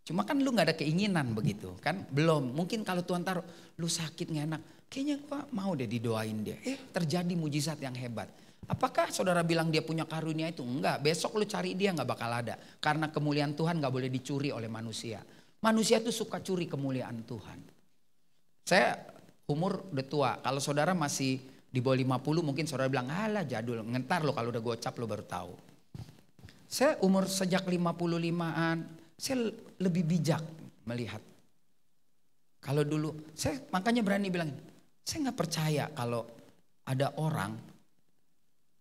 Cuma kan lu nggak ada keinginan begitu kan, belum. Mungkin kalau Tuhan taruh, lu sakit nggak enak, kayaknya gue mau deh didoain dia. Terjadi mujizat yang hebat. Apakah saudara bilang dia punya karunia itu? Enggak, besok lu cari dia nggak bakal ada. Karena kemuliaan Tuhan nggak boleh dicuri oleh manusia. Manusia itu suka curi kemuliaan Tuhan. Saya umur udah tua. Kalau saudara masih di bawah 50 mungkin saudara bilang, alah jadul. Ngentar lo kalau udah gocap lo baru tahu. Saya umur sejak 55-an, saya lebih bijak melihat. Kalau dulu, saya makanya berani bilang, saya gak percaya kalau ada orang,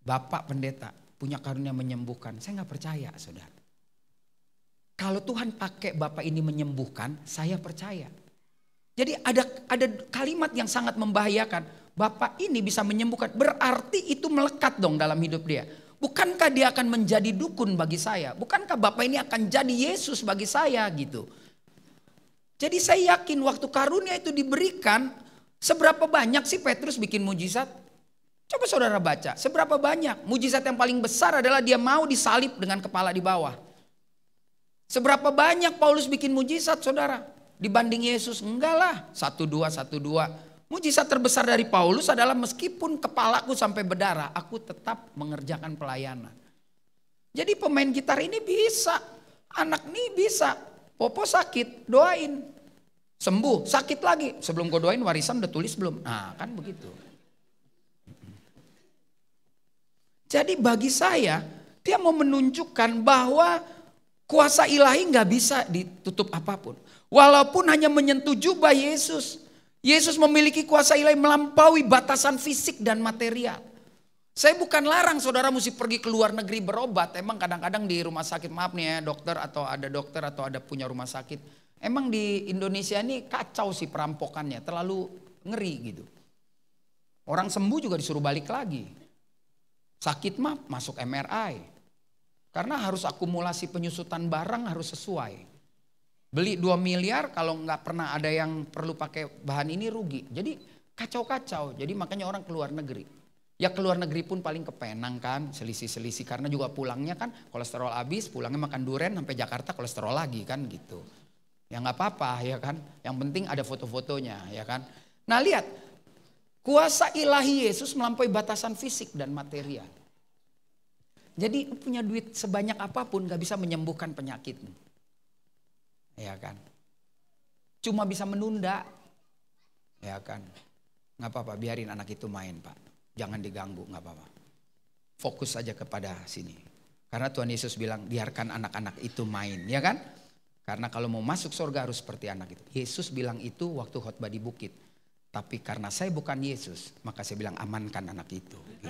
bapak pendeta punya karunia menyembuhkan. Saya gak percaya saudara. Kalau Tuhan pakai Bapak ini menyembuhkan, saya percaya. Jadi ada kalimat yang sangat membahayakan. Bapak ini bisa menyembuhkan, berarti itu melekat dong dalam hidup dia. Bukankah dia akan menjadi dukun bagi saya? Bukankah Bapak ini akan jadi Yesus bagi saya gitu. Jadi saya yakin waktu karunia itu diberikan, seberapa banyak sih Petrus bikin mujizat? Coba saudara baca, seberapa banyak. Mujizat yang paling besar adalah dia mau disalib dengan kepala di bawah. Seberapa banyak Paulus bikin mujizat saudara dibanding Yesus? Enggak lah, 1-2. Mujizat terbesar dari Paulus adalah meskipun kepalaku sampai berdarah, aku tetap mengerjakan pelayanan. Jadi pemain gitar ini bisa, anak ini bisa, Popo sakit, doain. Sembuh, sakit lagi, sebelum gue doain warisan udah tulis belum? Nah kan begitu. Jadi bagi saya, dia mau menunjukkan bahwa kuasa ilahi nggak bisa ditutup apapun. Walaupun hanya menyentuh jubah Yesus. Yesus memiliki kuasa ilahi melampaui batasan fisik dan material. Saya bukan larang saudara mesti pergi ke luar negeri berobat. Emang kadang-kadang di rumah sakit, maaf nih ya dokter atau ada punya rumah sakit. Emang di Indonesia ini kacau sih perampokannya, terlalu ngeri gitu. Orang sembuh juga disuruh balik lagi. Sakit mah masuk MRI. Karena harus akumulasi penyusutan barang harus sesuai. Beli 2 miliar kalau nggak pernah ada yang perlu pakai bahan ini rugi. Jadi kacau-kacau. Jadi makanya orang keluar negeri. Ya keluar negeri pun paling ke Penang kan, selisih-selisih. Karena juga pulangnya kan kolesterol habis, pulangnya makan durian sampai Jakarta kolesterol lagi kan gitu. Ya nggak apa-apa ya kan. Yang penting ada foto-fotonya ya kan. Nah lihat, kuasa ilahi Yesus melampaui batasan fisik dan material. Jadi punya duit sebanyak apapun gak bisa menyembuhkan penyakitmu. Ya kan. Cuma bisa menunda. Ya kan. Gak apa-apa biarin anak itu main Pak. Jangan diganggu gak apa-apa. Fokus saja kepada sini. Karena Tuhan Yesus bilang biarkan anak-anak itu main. Ya kan. Karena kalau mau masuk surga harus seperti anak itu. Yesus bilang itu waktu khotbah di bukit. Tapi karena saya bukan Yesus. Maka saya bilang amankan anak itu. Gitu.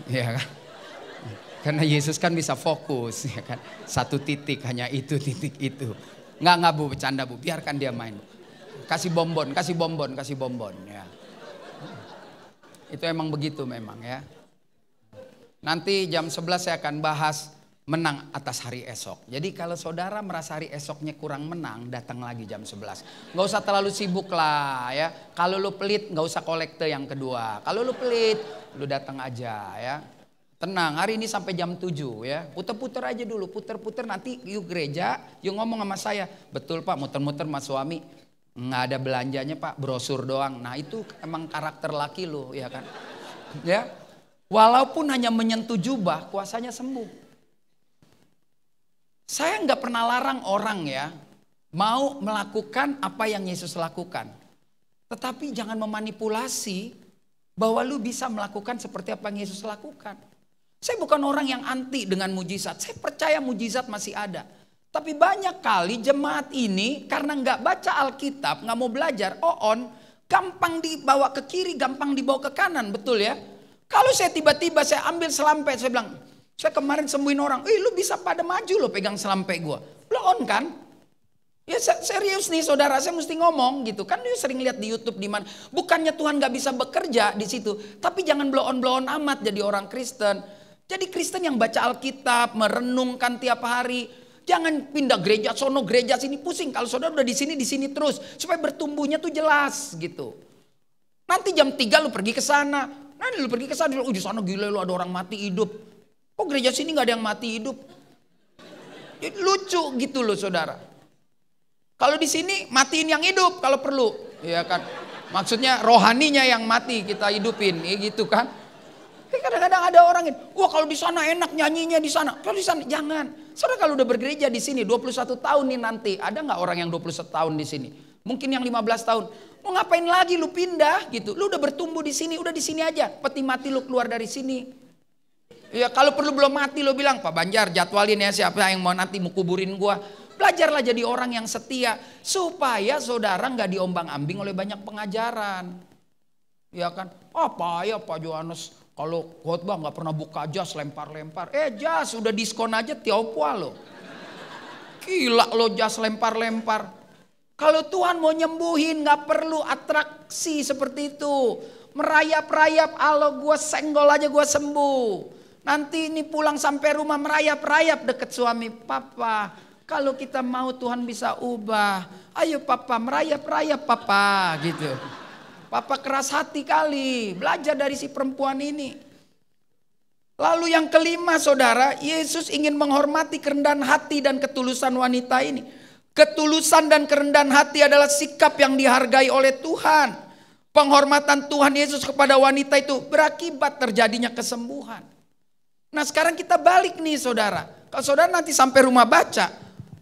Ya kan? Karena Yesus kan bisa fokus ya kan. Satu titik hanya itu titik itu. Nggak Bu, bercanda Bu, biarkan dia main. Kasih bonbon ya. Itu emang begitu memang ya. Nanti jam 11 saya akan bahas menang atas hari esok. Jadi kalau saudara merasa hari esoknya kurang menang, datang lagi jam 11. Nggak usah terlalu sibuk lah ya. Kalau lu pelit nggak usah kolekte yang kedua. Kalau lu pelit, lu datang aja ya. Tenang, hari ini sampai jam 7 ya. Puter-puter aja dulu, puter-puter nanti yuk gereja, yuk ngomong sama saya. Betul Pak, muter-muter sama suami. Nggak ada belanjanya Pak, brosur doang. Nah itu emang karakter laki lu, ya kan? Ya, walaupun hanya menyentuh jubah, kuasanya sembuh. Saya nggak pernah larang orang ya mau melakukan apa yang Yesus lakukan. Tetapi jangan memanipulasi bahwa lu bisa melakukan seperti apa yang Yesus lakukan. Saya bukan orang yang anti dengan mujizat. Saya percaya mujizat masih ada. Tapi banyak kali jemaat ini karena nggak baca Alkitab, nggak mau belajar, gampang dibawa ke kiri, gampang dibawa ke kanan, betul ya? Kalau saya tiba-tiba saya ambil selampe, saya bilang, saya kemarin sembuhin orang, lu bisa pada maju lo pegang selampe gue. Blow on kan? Ya serius nih saudara, saya mesti ngomong gitu kan. Dia sering lihat di YouTube di mana. Bukannya Tuhan nggak bisa bekerja di situ, tapi jangan blow on amat jadi orang Kristen. Jadi Kristen yang baca Alkitab, merenungkan tiap hari. Jangan pindah gereja sono, gereja sini, pusing. Kalau saudara udah di sini terus, supaya bertumbuhnya tuh jelas gitu. Nanti jam 3 lu pergi ke sana, nanti lu pergi ke sana, di sana gila lu ada orang mati hidup. Kok gereja sini nggak ada yang mati hidup? Jadi lucu gitu loh saudara. Kalau di sini matiin yang hidup kalau perlu, ya kan? Maksudnya rohaninya yang mati kita hidupin, ya gitu kan? Kadang-kadang ada orang yang, wah kalau di sana enak nyanyinya di sana. Kalau di sana jangan. Saudara kalau udah bergereja di sini 21 tahun nih nanti, ada nggak orang yang 21 tahun di sini? Mungkin yang 15 tahun. Mau ngapain lagi lu pindah gitu? Lu udah bertumbuh di sini, udah di sini aja. Peti mati lu keluar dari sini. Ya kalau perlu belum mati lu bilang, Pak Banjar jadwalin ya siapa yang mau nanti mau kuburin gua. Belajarlah jadi orang yang setia supaya saudara nggak diombang-ambing oleh banyak pengajaran. Ya kan? Apa ya Pak Yohanes kalau khotbah nggak pernah buka jas lempar-lempar. Jas udah diskon aja tiopwa lo. Gila lo jas lempar-lempar. Kalau Tuhan mau nyembuhin nggak perlu atraksi seperti itu. Merayap-rayap, Allah gue senggol aja gue sembuh. Nanti ini pulang sampai rumah merayap-rayap deket suami. Papa, kalau kita mau Tuhan bisa ubah. Ayo papa merayap-rayap papa gitu. Papa keras hati kali, belajar dari si perempuan ini. Lalu yang kelima saudara, Yesus ingin menghormati kerendahan hati dan ketulusan wanita ini. Ketulusan dan kerendahan hati adalah sikap yang dihargai oleh Tuhan. Penghormatan Tuhan Yesus kepada wanita itu berakibat terjadinya kesembuhan. Nah sekarang kita balik nih saudara. Kalau saudara nanti sampai rumah baca,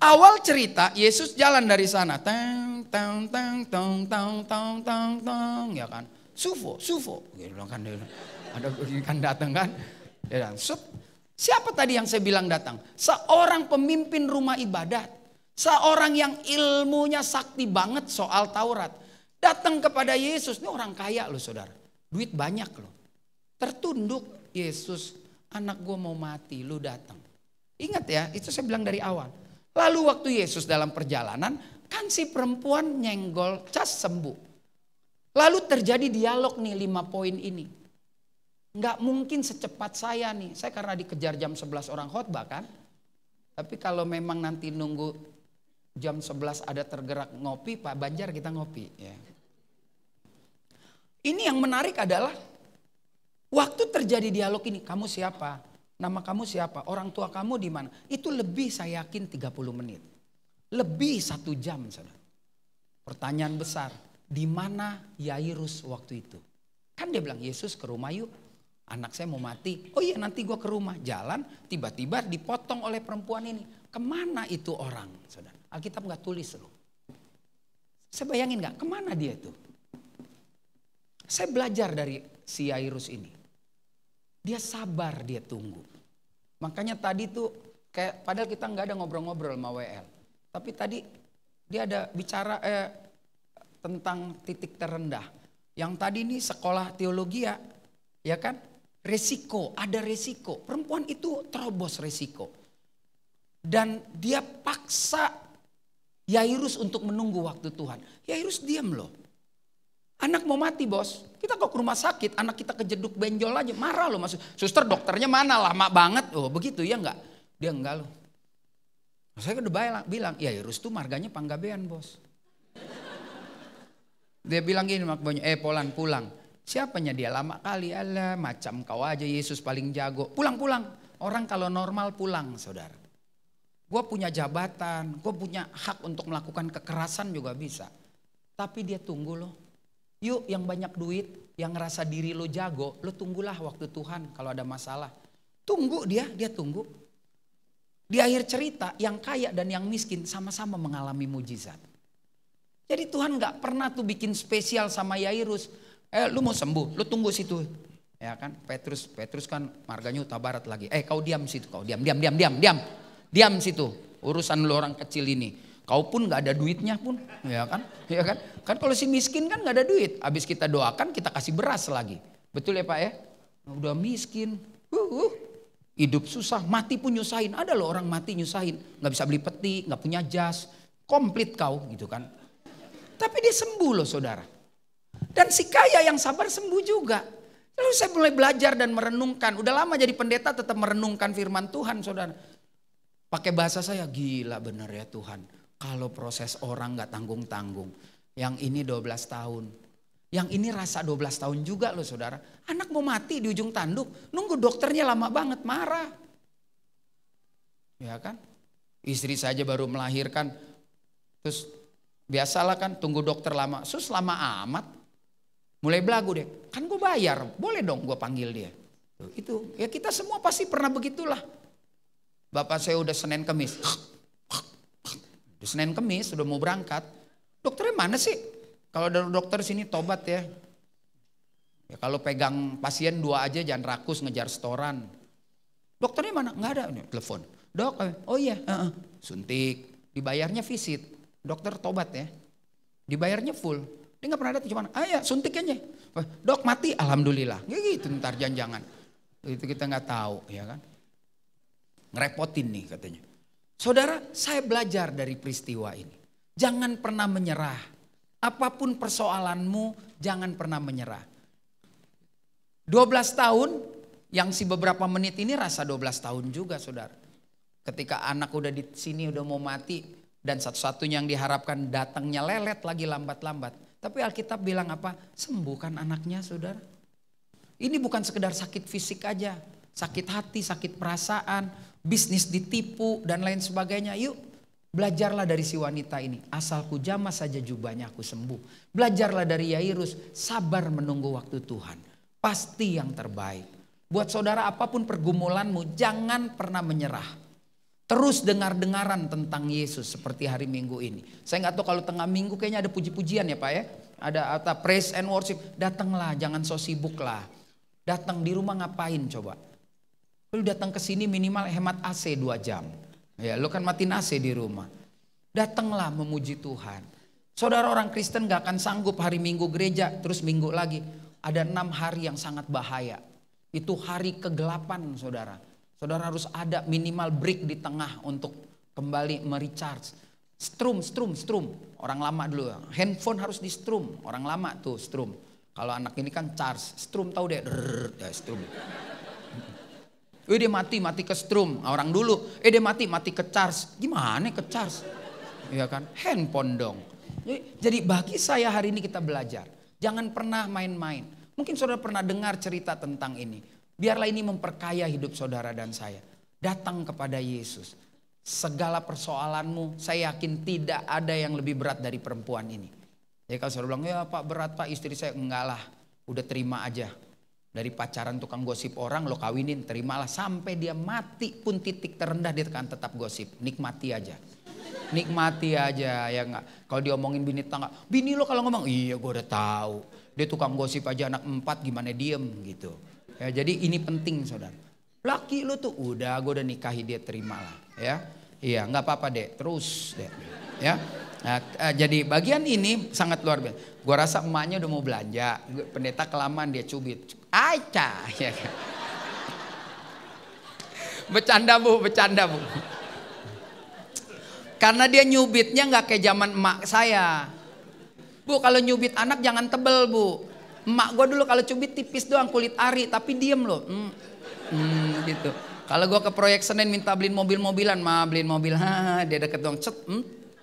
awal cerita Yesus jalan dari sana. Ya kan, sufo, gitu kan, ada kan datang kan, ya, siapa tadi yang saya bilang datang? Seorang pemimpin rumah ibadat, seorang yang ilmunya sakti banget soal Taurat, datang kepada Yesus. Ini orang kaya loh saudara, duit banyak loh, tertunduk. Yesus, anak gue mau mati, lu datang. Ingat ya, itu saya bilang dari awal. Lalu waktu Yesus dalam perjalanan, kan si perempuan nyenggol, cas sembuh. Lalu terjadi dialog nih 5 poin ini. Nggak mungkin secepat saya nih. Saya karena dikejar jam 11 orang khotbah kan. Tapi kalau memang nanti nunggu jam 11 ada tergerak ngopi, Pak Banjar kita ngopi. Ya. Ini yang menarik adalah waktu terjadi dialog ini, kamu siapa? Nama kamu siapa? Orang tua kamu di mana? Itu lebih saya yakin 30 menit. Lebih 1 jam, saudara. Pertanyaan besar, di mana Yairus waktu itu? Kan dia bilang, Yesus ke rumah yuk, anak saya mau mati. Oh iya nanti gue ke rumah, jalan, tiba-tiba dipotong oleh perempuan ini. Kemana itu orang, saudara? Alkitab gak tulis loh. Saya bayangin gak, kemana dia itu? Saya belajar dari si Yairus ini. Dia sabar, dia tunggu. Makanya tadi tuh, kayak padahal kita gak ada ngobrol-ngobrol sama WL. Tapi tadi dia ada bicara tentang titik terendah. Yang tadi ini sekolah teologi ya kan? Resiko, ada resiko. Perempuan itu terobos resiko. Dan dia paksa Yairus untuk menunggu waktu Tuhan. Yairus diam loh. Anak mau mati bos. Kita kok ke rumah sakit, anak kita kejeduk benjol aja. Marah loh maksud. Suster dokternya mana lama banget. Oh begitu ya enggak? Dia enggak loh. Saya udah bilang, Yairus tuh marganya Panggabean bos. Dia bilang gini makanya, Polan pulang. Siapanya dia lama kali, alah macam kau aja Yesus paling jago. Pulang. Orang kalau normal pulang saudara. Gue punya jabatan, gue punya hak untuk melakukan kekerasan juga bisa. Tapi dia tunggu loh. Yuk yang banyak duit, yang ngerasa diri lo jago, lo tunggulah waktu Tuhan kalau ada masalah. Tunggu dia tunggu. Di akhir cerita yang kaya dan yang miskin sama-sama mengalami mujizat. Jadi Tuhan gak pernah tuh bikin spesial sama Yairus. Lu mau sembuh, lu tunggu situ. Ya kan, Petrus kan marganya Huta Barat lagi. Kau diam situ, kau diam. Diam situ, urusan lu orang kecil ini. Kau pun gak ada duitnya pun, ya kan? Kan kalau si miskin kan gak ada duit. Habis kita doakan kita kasih beras lagi. Betul ya Pak ya? Udah miskin, hidup susah, mati pun nyusahin. Ada loh orang mati nyusahin, gak bisa beli peti, gak punya jas, komplit kau gitu kan. Tapi dia sembuh loh saudara. Dan si kaya yang sabar sembuh juga. Lalu saya mulai belajar dan merenungkan. Udah lama jadi pendeta tetap merenungkan firman Tuhan saudara. Pakai bahasa saya, gila bener ya Tuhan. Kalau proses orang gak tanggung-tanggung. Yang ini 12 tahun. Yang ini rasa 12 tahun juga loh saudara. Anak mau mati di ujung tanduk. Nunggu dokternya lama banget, marah. Ya kan? Istri saja baru melahirkan. Terus biasalah kan tunggu dokter lama. Sus lama amat. Mulai belagu deh. Kan gue bayar. Boleh dong gue panggil dia. Itu ya kita semua pasti pernah begitulah. Bapak saya udah Senin Kemis. Udah Senin Kemis udah mau berangkat. Dokternya mana sih? Kalau ada dokter sini tobat ya. Ya kalau pegang pasien 2 aja jangan rakus ngejar setoran. Dokternya mana? Nggak ada. Telepon. Dok, oh iya. Suntik. Dibayarnya visit. Dokter tobat ya. Dibayarnya full. Dia nggak pernah datang cuman, ya suntik aja. Dok mati, alhamdulillah. Ya gitu ntar jangan-jangan. Itu kita nggak tahu ya kan. Ngerepotin nih katanya. Saudara, saya belajar dari peristiwa ini. Jangan pernah menyerah. Apapun persoalanmu, jangan pernah menyerah. 12 tahun, yang si beberapa menit ini rasa 12 tahun juga saudara. Ketika anak udah di sini udah mau mati, dan satu-satunya yang diharapkan datangnya lelet lagi lambat-lambat. Tapi Alkitab bilang apa? Sembuhkan anaknya saudara. Ini bukan sekedar sakit fisik aja. Sakit hati, sakit perasaan, bisnis ditipu dan lain sebagainya. Yuk belajarlah dari si wanita ini. Asalku jamah saja jubahnya aku sembuh. Belajarlah dari Yairus, sabar menunggu waktu Tuhan. Pasti yang terbaik. Buat saudara apapun pergumulanmu, jangan pernah menyerah. Terus dengar-dengaran tentang Yesus seperti hari Minggu ini. Saya nggak tahu kalau tengah minggu kayaknya ada puji-pujian ya Pak ya. Ada praise and worship. Datanglah, jangan so sibuk lah. Datang di rumah ngapain coba? Lu datang ke sini minimal hemat AC 2 jam. Ya, lu kan matiin AC di rumah. Datanglah memuji Tuhan. Saudara orang Kristen gak akan sanggup hari Minggu gereja terus minggu lagi. Ada 6 hari yang sangat bahaya. Itu hari kegelapan saudara. Saudara harus ada minimal break di tengah untuk kembali merecharge. Strum. Orang lama dulu. Handphone harus di strum. Orang lama tuh strum. Kalau anak ini kan charge. Strum tahu deh. Strum. Dia mati ke strum. Orang dulu. Dia mati ke charge. Gimana ke charge? Iya kan? Handphone dong. Jadi bagi saya hari ini kita belajar. Jangan pernah main-main. Mungkin saudara pernah dengar cerita tentang ini. Biarlah ini memperkaya hidup saudara dan saya. Datang kepada Yesus. Segala persoalanmu saya yakin tidak ada yang lebih berat dari perempuan ini. Jadi kalau saudara bilang ya Pak berat Pak istri saya. Enggak lah udah terima aja. Dari pacaran tukang gosip orang lo kawinin terimalah. Sampai dia mati pun titik terendah dia akan tetap gosip. Nikmati aja. Nikmati aja ya enggak. Kalau diomongin bini tangga. Bini lo kalau ngomong iya gue udah tahu. Dia tukang gosip aja anak 4 gimana diem gitu. Ya, jadi ini penting saudara. Laki lu tuh udah gue udah nikahi dia terimalah ya. Iya nggak apa-apa deh terus deh ya. Nah, jadi bagian ini sangat luar biasa. Gue rasa emaknya udah mau belanja. Pendeta kelamaan dia cubit. Aca. Ya. Bercanda bu. Karena dia nyubitnya nggak kayak zaman emak saya. Bu kalau nyubit anak jangan tebel bu. Emak gue dulu kalau cubit tipis doang kulit ari tapi diem loh. Gitu. Kalau gue ke proyek Senin minta beliin mobil-mobilan, beliin mobil, dia deket doang,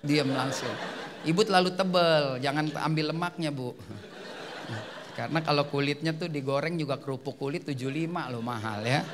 diem langsung. Ibu terlalu tebel, jangan ambil lemaknya bu. Karena kalau kulitnya tuh digoreng juga kerupuk kulit 75 loh mahal ya.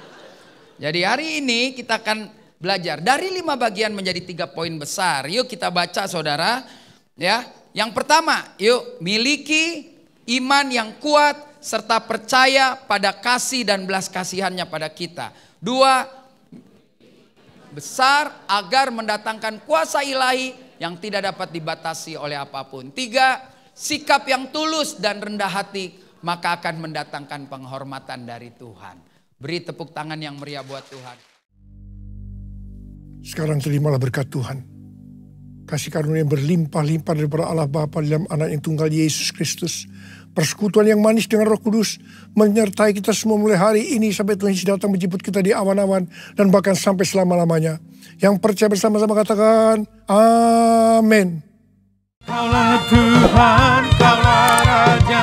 Jadi hari ini kita akan belajar dari 5 bagian menjadi 3 poin besar. Yuk kita baca saudara ya. Yang pertama, yuk miliki iman yang kuat serta percaya pada kasih dan belas kasihannya pada kita. 2, besar agar mendatangkan kuasa ilahi yang tidak dapat dibatasi oleh apapun. 3, sikap yang tulus dan rendah hati maka akan mendatangkan penghormatan dari Tuhan. Beri tepuk tangan yang meriah buat Tuhan. Sekarang terimalah berkat Tuhan. Kasih karunia yang berlimpah-limpah daripada Allah Bapa dalam Anak yang tunggal Yesus Kristus. Persekutuan yang manis dengan Roh Kudus menyertai kita semua mulai hari ini sampai Tuhan Yesus datang menjemput kita di awan-awan dan bahkan sampai selama-lamanya. Yang percaya bersama-sama katakan amin. Kaulah Tuhan, kaulah Raja,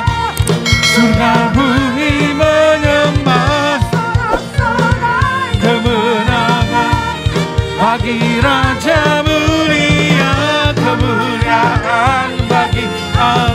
surga bumi menyembah. Kemenangan bagi Raja mulia, kemuliaan bagi Allah.